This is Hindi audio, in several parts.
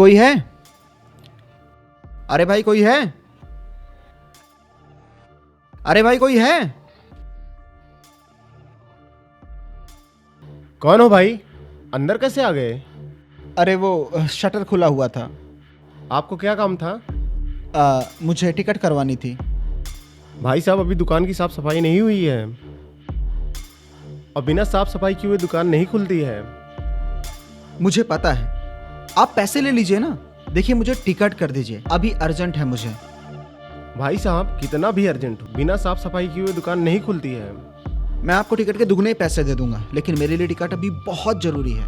कोई है? अरे भाई कोई है? अरे भाई कोई है? कौन हो भाई? अंदर कैसे आ गए? अरे वो शटर खुला हुआ था। आपको क्या काम था? मुझे टिकट करवानी थी। भाई साहब, अभी दुकान की साफ सफाई नहीं हुई है और बिना साफ सफाई किए हुए दुकान नहीं खुलती है। मुझे पता है, आप पैसे ले लीजिए ना। देखिए मुझे टिकट कर दीजिए, अभी अर्जेंट है मुझे। भाई साहब, कितना भी अर्जेंट हो, बिना साफ सफाई किए हुए दुकान नहीं खुलती है। मैं आपको टिकट के दुगने पैसे दे दूंगा, लेकिन मेरे लिए टिकट अभी बहुत जरूरी है।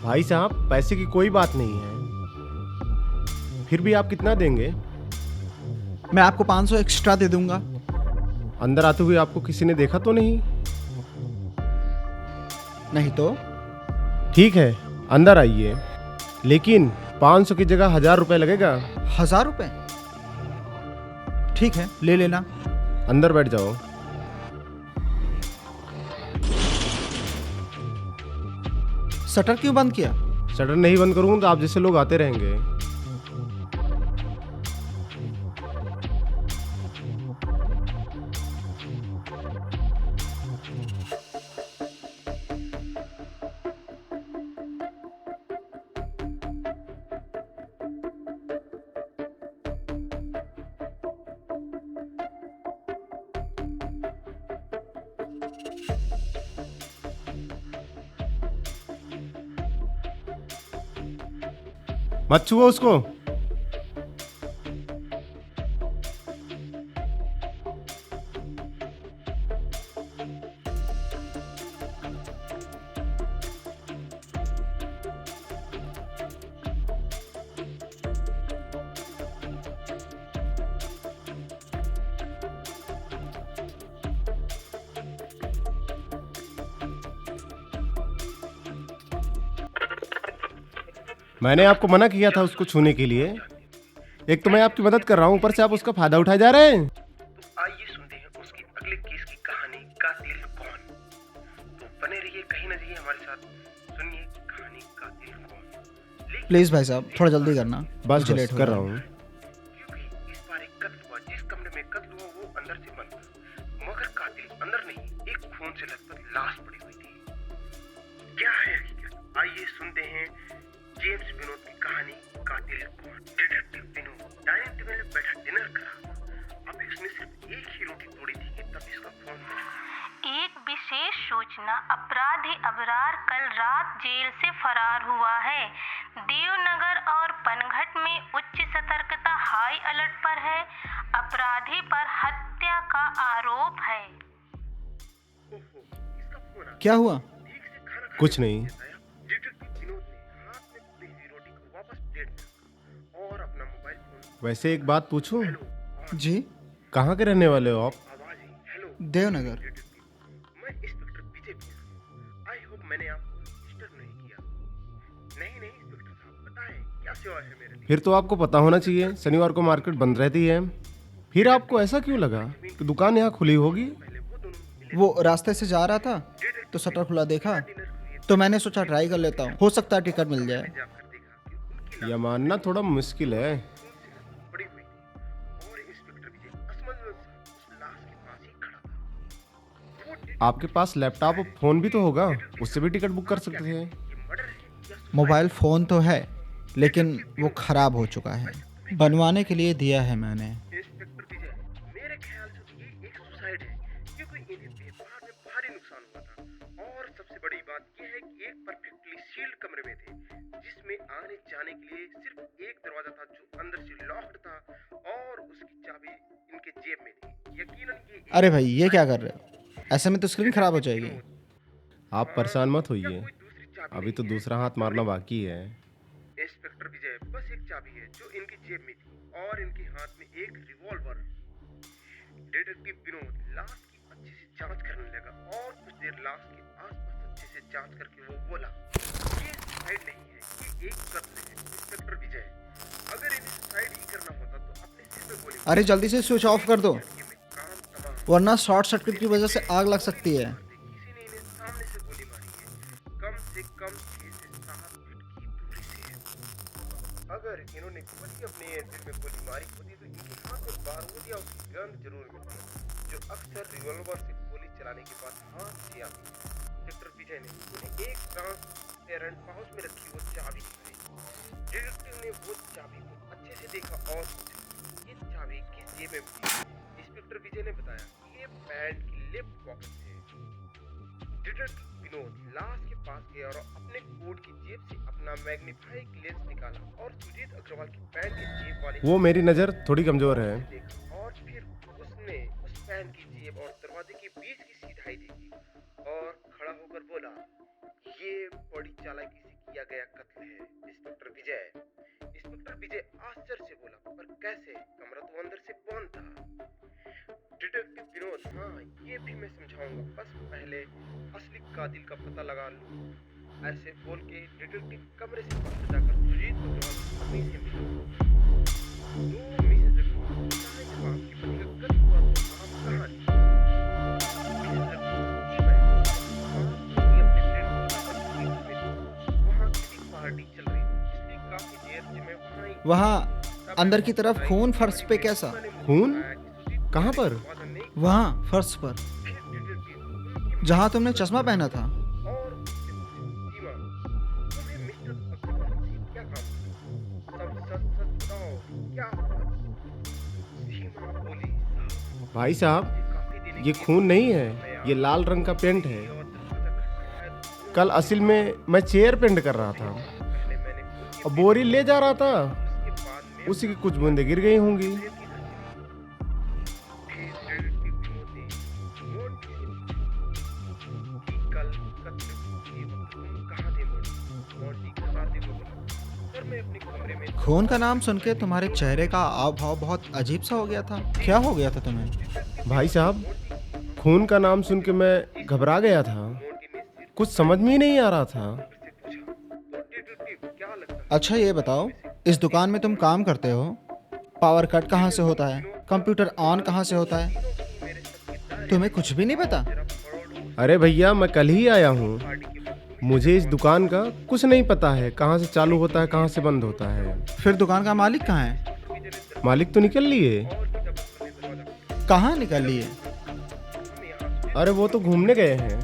भाई साहब, पैसे की कोई बात नहीं है। फिर भी आप कितना देंगे? मैं आपको 500 एक्स्ट्रा दे दूंगा। अंदर आते हुए आपको किसी ने देखा तो नहीं? नहीं तो? ठीक है, अंदर आइए, लेकिन 500 की जगह 1000 रुपये लगेगा। 1000 रुपए? ठीक है, ले लेना। अंदर बैठ जाओ। शटर क्यों बंद किया? शटर नहीं बंद करूंगा तो आप जैसे लोग आते रहेंगे। मत छुओ उसको। मैंने आपको मना किया था उसको छूने के लिए। एक तो मैं आपकी मदद कर रहा हूँ, ऊपर से आप उसका फायदा उठाए जा रहे हैं। तो आइए सुनते हैं उसकी अगले केस की कहानी, कातिल कौन। तो बने रहिए, कहीं ना कहीं हमारे साथ सुनिए कहानी कातिल कौन। प्लीज भाई साहब, थोड़ा जल्दी करना। बस मुझे बस लेट हो कर रहा रहा है। हूँ। क्योंकि इस बार एक कत्ल हुआ, जिस कमरे में कत्ल हुआ वो अंदर से बंद था, मगर कातिल अंदर नहीं, एक खून से लथपथ लाश पड़ी हुई थी। क्या है हकीकत? आइए सुनते हैं जेम्स विनोद की कहानी, कातिल कौन। डिटेक्टिव विनोद डाइनिंग टेबल में बैठा डिनर कर रहा था। अभी उसने सिर्फ एक ही रोटी तोड़ी थी कि तब इसका फोन बजा। एक विशेष सूचना, अपराधी अबरार कल रात जेल से फरार हुआ है। देवनगर और पनघट में उच्च सतर्कता हाई अलर्ट पर है। अपराधी पर हत्या का आरोप है। ओहो, इसका फोन आ क्या हुआ? ठीक से खाना खाने कुछ नहीं। बताया। डिटेक्टिव विनोद ने हाथ में पड़ी हुई रोटी को वापस प्लेट में रखा और अपना मोबाइल फोन। वैसे एक बात पूछूं, हेलो, जी, कहाँ के रहने वाले हो आप? आवाज आई। हेलो देवनगर। डिटेक्टिव, मैं इंस्पेक्टर विजय बोल रहा हूँ। आई होप मैंने आपको डिस्टर्ब नहीं किया। नहीं नहीं इंस्पेक्टर साहब, बताएं क्या सेवा है मेरे लिए। फिर तो आपको पता होना चाहिए, शनिवार को मार्केट बंद रहती है। फिर आपको ऐसा क्यों लगा कि दुकान यहाँ खुली होगी? पहले वो दोनों मिले, वो रास्ते से जा रहा था तो शटर खुला देखा, डिनर हुई, तो मैंने सोचा ट्राई कर लेता हूँ, हो सकता है टिकट मिल जाए। जाकर देखा कि उनकी यह मानना थोड़ा मुश्किल है। पड़ी हुई थी और इंस्पेक्टर विजय असमंजस उस लाश के पास ही खड़ा था। वो आपके पास लैपटॉप और फोन भी तो होगा, उससे भी टिकट बुक कर सकते थे। ये मर्डर है या मोबाइल फ़ोन तो है, लेकिन वो खराब हो चुका है। बनवाने के लिए दिया है मैंने। इंस्पेक्टर विजय, मेरे ख्याल से तो ये एक सुसाइड है, क्योंकि इन्हें व्यापार में भारी नुकसान हुआ था। और सबसे बड़ी बात यह है कि एक परफेक्टली सील्ड कमरे में थे, जिसमें आने जाने के लिए सिर्फ एक दरवाजा था जो अंदर से लॉक्ड था और उसकी चाबी इनके जेब में थी। यकीनन ये एक अरे भाई ये क्या कर रहे हो? ऐसे में तो स्क्रीन खराब हो जाएगी। आप परेशान मत होइए, कोई दूसरी चाबी अभी तो नहीं है। दूसरा हाथ मारना बाकी है। इंस्पेक्टर विजय, बस एक चाबी है जो इनकी जेब में थी और इनके हाथ में एक रिवॉल्वर। डिटेक्टिव विनोद लाश की अच्छे से जांच करने लगा और कुछ देर लाश के आसपास अच्छे से जांच करके वो बोला, ये सुसाइड नहीं है, ये एक कत्ल है। इंस्पेक्टर विजय, अगर इन्हें सुसाइड ही करना होता तो अपने सिर पे गोली अरे जल्दी से स्विच ऑफ कर दो, ये में काम तबाह। वरना शॉर्ट सर्किट की वजह से आग लग सकती है। किसी ने इन्हें सामने से गोली मारी है, कम से कम 6 से 7 फीट की दूरी से। अगर इन्होंने खुद ही अपने दिल में गोली मारी होती तो इनके हाथ में बारूद या उसकी गंध जरूर मिलती, जो अक्सर रिवॉल्वर से गोली चलाने के बाद हाथ से आती। डॉक्टर विजय ने उन्हें एक ट्रांसपेरेंट पाउच में रखी वो चाबी दिखाई। डिटेक्टिव ने वो चाबी को अच्छे से देखा और पूछा, ये चाबी किस जेब में थी? इंस्पेक्टर विजय ने बताया, ये पैंट की लेफ्ट पॉकेट है। डिटेक्टिव विनोद लाश के पास गया और अपने कोट की जेब से अपना मैग्नीफाइंग लेंस निकाला और सुजीत अग्रवाल की पैंट की जेब वाली वो मेरी नज़र थोड़ी कमज़ोर है। देखा और फिर उसने उस पैंट की जेब और दरवाजे के बीच की सीधाई देखी और खड़ा होकर बोला, ये बड़ी चालाकी से किया गया कत्ल है इंस्पेक्टर विजय। इंस्पेक्टर विजय आश्चर्य से बोला, पर कैसे? कमरा तो अंदर से बंद था। डिटेक्टिव विनोद, हाँ ये भी मैं समझाऊंगा, बस पहले असली कातिल का पता लगा लूं। ऐसे बोल के डिटेक्टिव कमरे से बाहर जाकर सुजीत अग्रवाल की पत्नी से मिला। तो मिसेस अग्रवाल, जब आपके पति का कत्ल हुआ तो आप कहाँ थी? मिसेस अग्रवाल, जी मैं अपने फ्रेंड वहाँ किसी पार्टी चल रही थी, इसलिए काफी देर से मैं वहाँ ही वहाँ अंदर की तरफ खून फर्श पे कैसा? खून? कहाँ पर? वहाँ फर्श पर जहाँ तुमने चश्मा पहना था। भाई साहब, ये खून नहीं है, ये लाल रंग का पेंट है। कल असल में मैं चेयर पेंट कर रहा था और बोरी ले जा रहा था, उसी की कुछ बूंदें गिर गई होंगी। खून का नाम सुन के तुम्हारे चेहरे का हाव भाव बहुत अजीब सा हो गया था। क्या हो गया था तुम्हें? भाई साहब, खून का नाम सुन के मैं घबरा गया था, कुछ समझ में ही नहीं आ रहा था। अच्छा ये बताओ, इस दुकान में तुम काम करते हो, पावर कट कहाँ से होता है, कंप्यूटर ऑन कहाँ से होता है, तुम्हें कुछ भी नहीं पता? अरे भैया, मैं कल ही आया हूँ, मुझे इस दुकान का कुछ नहीं पता है, कहाँ से चालू होता है कहाँ से बंद होता है। फिर दुकान का मालिक कहाँ है? मालिक तो निकल लिए। कहाँ निकल लिए? अरे वो तो घूमने गए हैं।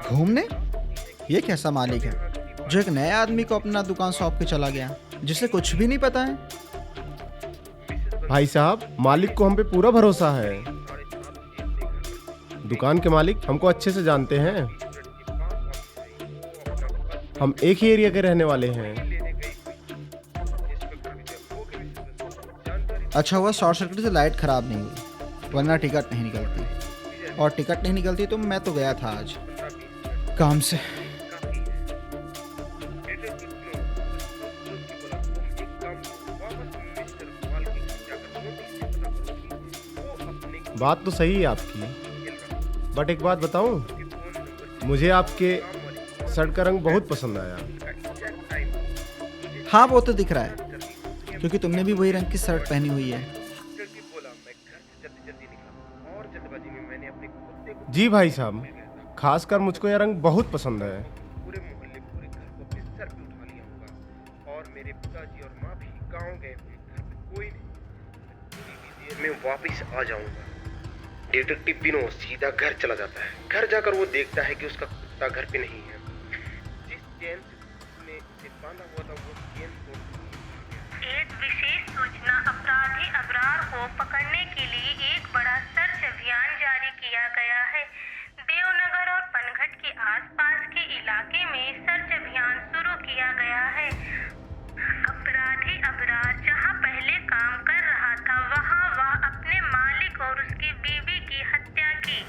घूमने? ये कैसा मालिक है जो एक नए आदमी को अपना दुकान सौंप के चला गया, जिसे कुछ भी नहीं पता है? भाई साहब, मालिक को हम पे पूरा भरोसा है। दुकान के मालिक हमको अच्छे से जानते हैं, हम एक ही एरिया के रहने वाले हैं। अच्छा हुआ शॉर्ट सर्किट से लाइट खराब नहीं हुई, वरना टिकट नहीं निकलती, और टिकट नहीं निकलती तो मैं तो गया था आज काम से। बात तो सही है आपकी, बट एक बात बताऊं, मुझे आपके शर्ट का रंग बहुत पसंद आया। हाँ वो तो दिख रहा है, क्योंकि तुमने भी वही रंग की शर्ट पहनी हुई है। जी भाई साहब, खासकर मुझको यह रंग बहुत पसंद है। पूरे मोहल्ले पूरे घर को अपने सर पे उठा लिया होगा, और मेरे पिताजी और माँ भी गाँव गए हुए, घर पे कोई नहीं, थोड़ी देर में वापस आ जाऊंगा। डिटेक्टिव विनोद सीधा घर चला जाता है। घर जाकर वो देखता है कि उसका कुत्ता घर पे नहीं है। जिस चेन से उसने इसे बांधा हुआ था वो चेन तोड़ एक विशेष सूचना, अपराधी अबरार को पकड़ने के लिए एक बड़ा सर्च अभियान जारी किया गया है। देवनगर और पनघट के आसपास के इलाके में सर्च अभियान शुरू किया गया है। अपराधी अबरार जहां पहले काम कर रहा था, वहां वह अपने मालिक और उसकी बीवी की हत्या की।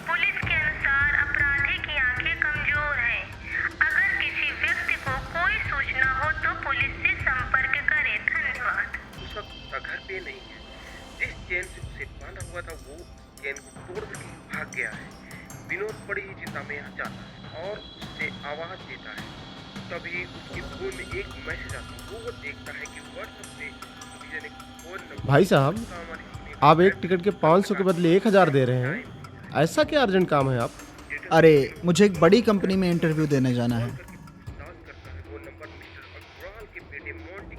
पुलिस के अनुसार अपराधी की आंखें कमजोर हैं। अगर किसी व्यक्ति को कोई सूचना हो तो पुलिस से संपर्क करें। धन्यवाद। उसका कुत्ता घर पे नहीं है। जिस चेन से उसे बांधा हुआ था वो चेन को तोड़ के भाग गया है। विनोद बड़ी ही चिंता में आ जाता है और उससे आवाज देता है। तभी उसके फोन में एक मैसेज आता है। वो देखता है कि व्हाट्सएप से विजय ने फोन नंबर। भाई साहब, आप एक टिकट के 500 के बदले 1000 दे रहे हैं, ऐसा क्या अर्जेंट काम है आप? अरे मुझे एक बड़ी कंपनी में इंटरव्यू देने जाना है। वो नंबर मिस्टर अग्रवाल के बेटे मोंटी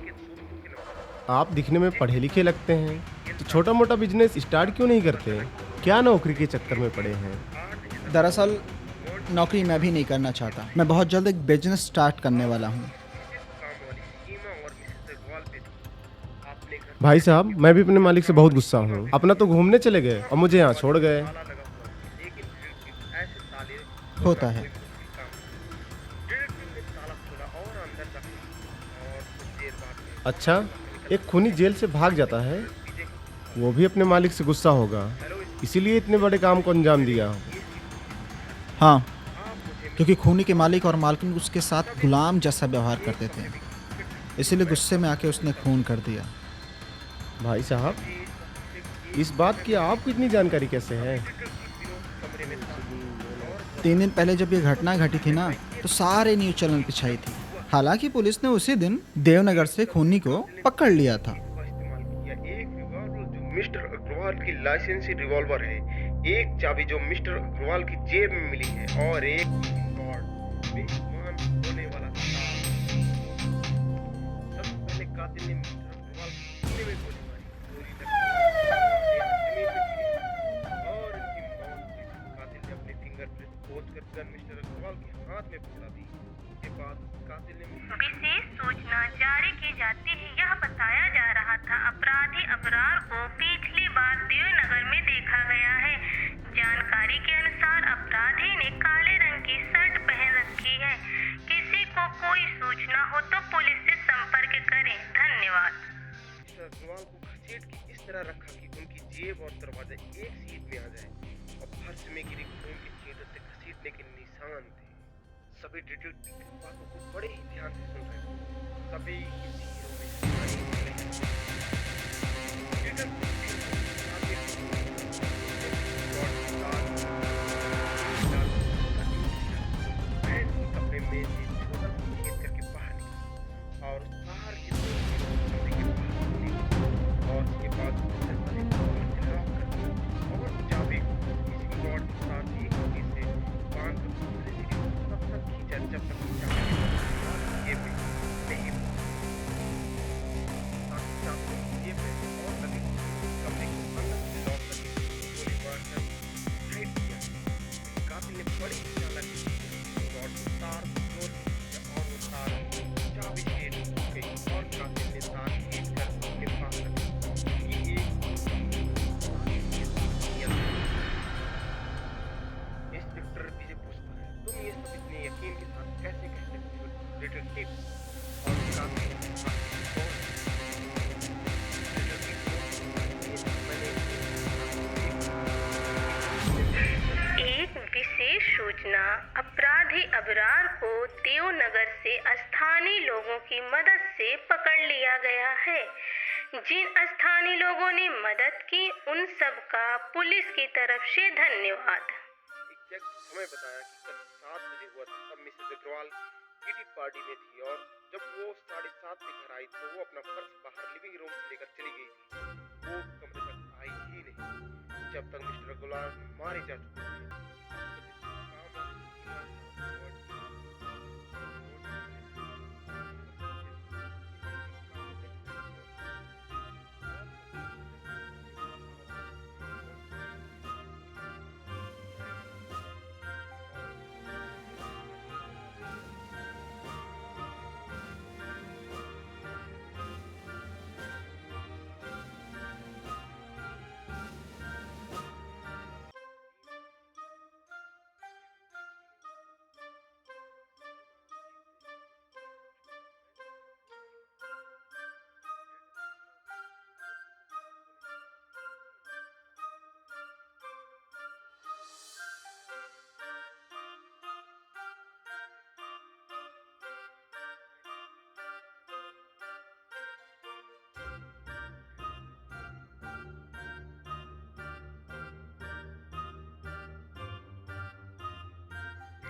आप दिखने में पढ़े लिखे लगते हैं, तो छोटा मोटा बिजनेस स्टार्ट क्यों नहीं करते? क्या नौकरी के चक्कर में पड़े हैं? दरअसल नौकरी मैं भी नहीं करना चाहता। मैं बहुत जल्द एक बिजनेस स्टार्ट करने वाला हूँ। काम वाली सीमा और मिसेस अग्रवाल पे थी। आपने घर भाई साहब, मैं भी अपने मालिक से बहुत गुस्सा हूँ। अपना तो घूमने चले गए और मुझे यहाँ छोड़ गए। ताला लगा हुआ था, लेकिन डिटेक्टिव ऐसे ताले होता है। कोई मुश्किल काम नहीं। डिटेक्टिव ने ताला खोला और अंदर दाखिल और कुछ देर बाद में अच्छा, एक खूनी जेल से भाग जाता है, वो भी अपने मालिक से गुस्सा होगा, इसीलिए इतने बड़े काम को अंजाम दिया। हाँ, क्योंकि खूनी के मालिक और मालकिन उसके साथ गुलाम जैसा व्यवहार करते थे, इसीलिए गुस्से में आके उसने खून कर दिया। भाई साहब, इस बात की आपको इतनी जानकारी कैसे है? 3 दिन पहले जब ये घटना घटी थी ना, तो सारे न्यूज़ चैनल पे छाई थी। हालांकि पुलिस ने उसी दिन देवनगर से खूनी को पकड़ लिया था। का इस्तेमाल किया। एक रिवॉल्वर जो मिस्टर अग्रवाल की लाइसेंसी रिवॉल्वर है, एक चाबी जो मिस्टर अग्रवाल की जेब में मिली है और एक बेईमान होने वाला था। सबसे पहले कातिल ने मिस्टर अग्रवाल के सीने में गोली मारी। गोली लगने से जमीन पे गिरी और उनकी मौत हुई। कातिल ने अपने फिंगरप्रिंट खोजकर गन मिस्टर अग्रवाल के हाथ में पकड़ा दी। उसके बाद कातिल ने विशेष सूचना जारी की जाती है। यह बताया जा रहा था अपराधी अबरार को पिछली बार देवनगर में देखा गया है। जानकारी के अनुसार अपराधी ने काले रंग की शर्ट पहन रखी है। किसी को कोई सूचना हो तो पुलिस से संपर्क करें। धन्यवाद। मिस्टर अग्रवाल को घसीट के इस तरह रखा कि उनकी जेब और दरवाजा एक सीट में आ जाए और फर्श में गिरी खून के छींटों से घसीटने के निशान थे। सभी डिटेक्टिव बातों को बड़े ही ध्यान से सुन रहे थे। सभी की चीजों में कहानी हो रही थी। डिटेक्टिव कपड़े में से छोटा सा छेद करके बाहर निकला और उस तार के दो कमरे के बाहर निकला और उसके बाद दूसरे ताले को लॉक कर दिया और चाबी को किसी रॉड के साथ एक सीढ़ी से बांध कर दूसरी सीढ़ी को तब तक खींचा जब तक चाबी जेब में नहीं चाबी जेब में और लगी कमरे के अंदर से लॉक करके गोली मारकर साइड किया। कातिल ने बड़ी चालाकी से रॉड को तार तोड़ दिया और वो तार चाबी से टूट गई और कातिल ने तार खींचकर उसके पास रखी। ये इंस्पेक्टर विजय पूछता है, तुम ये सब इतने यकीन के साथ कैसे कह सकते हो डिटेक्टिव? और कातिल ने कहा, "कौन? एक विशेष सूचना अपराधी अबरार को देवनगर से स्थानीय लोगों की मदद से पकड़ लिया गया है। जिन स्थानीय लोगों ने मदद की उन सब का पुलिस की तरफ से धन्यवाद। एग्जैक्ट समय बताया कि कल 7 बजे हुआ था। तब मिसेस अग्रवाल किटी पार्टी में थी और जब वो 7:30 पे घर आई तो वो अपना पर्स बाहर लिविंग रूम से लेकर चली गई थी। वो कमरे तक आई ही नहीं जब तक मिस्टर अग्रवाल मारे जा चुके थे।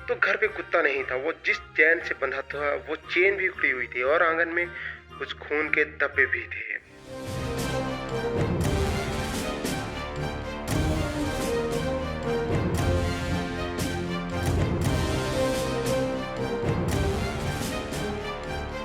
तो घर पे कुत्ता नहीं था। वो जिस चैन से बंधा था वो चेन भी उखड़ी हुई थी और आंगन में कुछ खून के धब्बे भी थे।